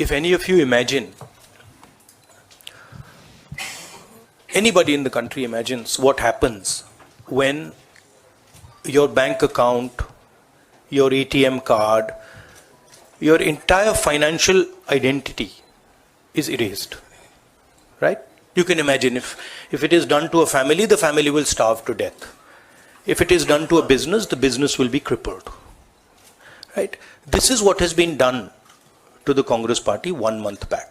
if any of you imagine, anybody in the country imagines what happens when your bank account, your ATM card, your entire financial identity is erased, right? You can imagine if it is done to a family, the family will starve to death. If it is done to a business, the business will be crippled, right? This is what has been done to the Congress party 1 month back.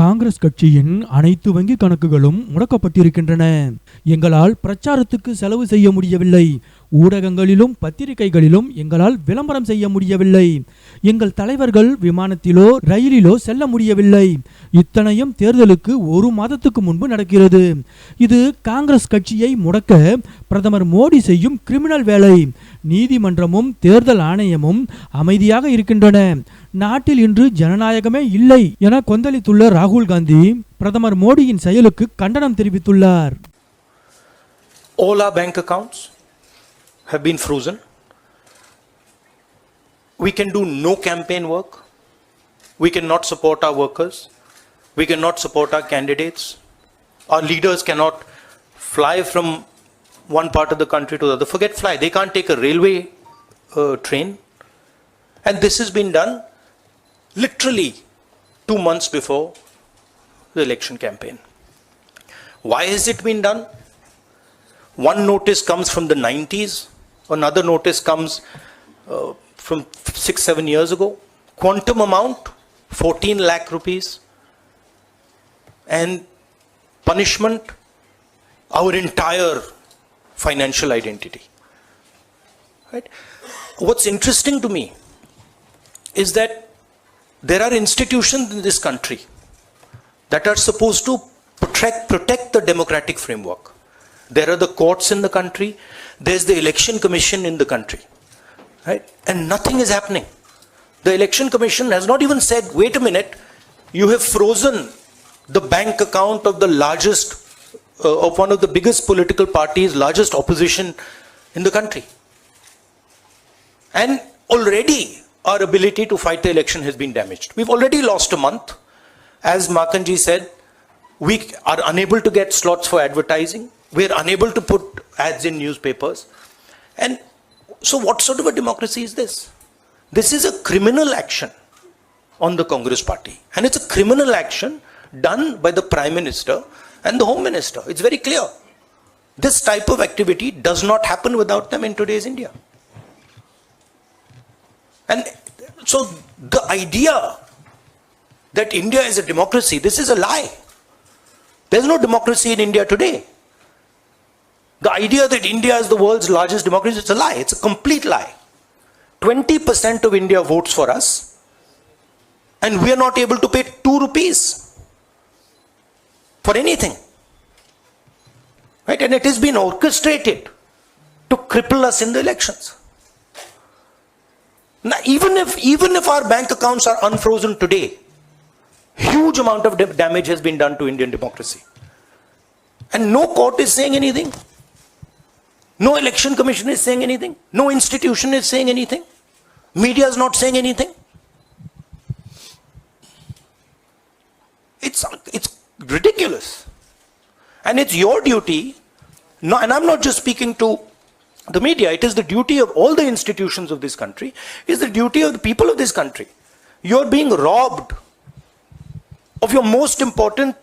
Congress கட்சியின் அனைத்து வங்கி கணக்குகளும் முடக்கப்பட்டிருக்கின்றன. எங்களால் பிரச்சாரத்துக்கு செலவு செய்ய முடியவில்லை. ஊடகங்களிலும் பத்திரிகைகளிலும் எங்களால் விளம்பரம் செய்ய முடியவில்லை. எங்கள் தலைவர்கள் விமானத்திலோ ரயிலிலோ செல்ல முடியவில்லை. இத்தனையும் தேர்தலுக்கு 1 மாதத்துக்கு முன்பு நடக்கிறது. இது காங்கிரஸ் கட்சியை முடக்க பிரதமர் மோடி செய்யும் கிரிமினல் வேலை. நீதிமன்றமும் தேர்தல் ஆணையமும் அமைதியாக இருக்கின்றன. நாட்டில் இன்று ஜனநாயகமே இல்லை என கொந்தளித்துள்ள ராகுல் காந்தி பிரதமர் மோடியின் செயலுக்கு கண்டனம் தெரிவித்துள்ளார். All our bank accounts have been frozen. We can do no campaign work. We cannot support our workers. We cannot support our candidates. Our leaders cannot fly from one part of the country to the other. Forget fly. They can't take a railway train. And this has been done literally 2 months before the election campaign. Why has it been done? One notice comes from the 90s. Another notice comes from 6-7 years ago. Quantum amount, 14 lakh rupees. And punishment, our entire financial identity. Right? What's interesting to me is that there are institutions in this country that are supposed to protect the democratic framework. There are the courts in the country. There's the election commission in the country. Right? And nothing is happening. The election commission has not even said, wait a minute, you have frozen the bank account of the largest, of one of the biggest political parties, largest opposition in the country. And already our ability to fight the election has been damaged. We've already lost a month. As Makanji said, we are unable to get slots for advertising. We are unable to put ads in newspapers. And so what sort of a democracy is this? This is a criminal action on the Congress party. And it's a criminal action done by the Prime Minister and the Home Minister. It's very clear. This type of activity does not happen without them in today's India. And so the idea that India is a democracy, this is a lie. There's no democracy in India today. The idea that India is the world's largest democracy, it's a lie. It's a complete lie. 20% of India votes for us, and we are not able to pay 2 rupees for anything. Right? And it has been orchestrated to cripple us in the elections. Now, even if our bank accounts are unfrozen today, huge amount of damage has been done to Indian democracy. And no court is saying anything. No election commission is saying anything. No institution is saying anything. Media is not saying anything. It's ridiculous. And it's your duty. No, and I'm not just speaking to the media. It is the duty of all the institutions of this country. It's the duty of the people of this country. You're being robbed of your most important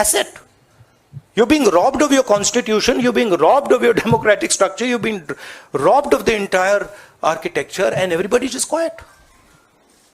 asset. You're being robbed of your constitution. You're being robbed of your democratic structure. You've been robbed of the entire architecture, and everybody's just quiet.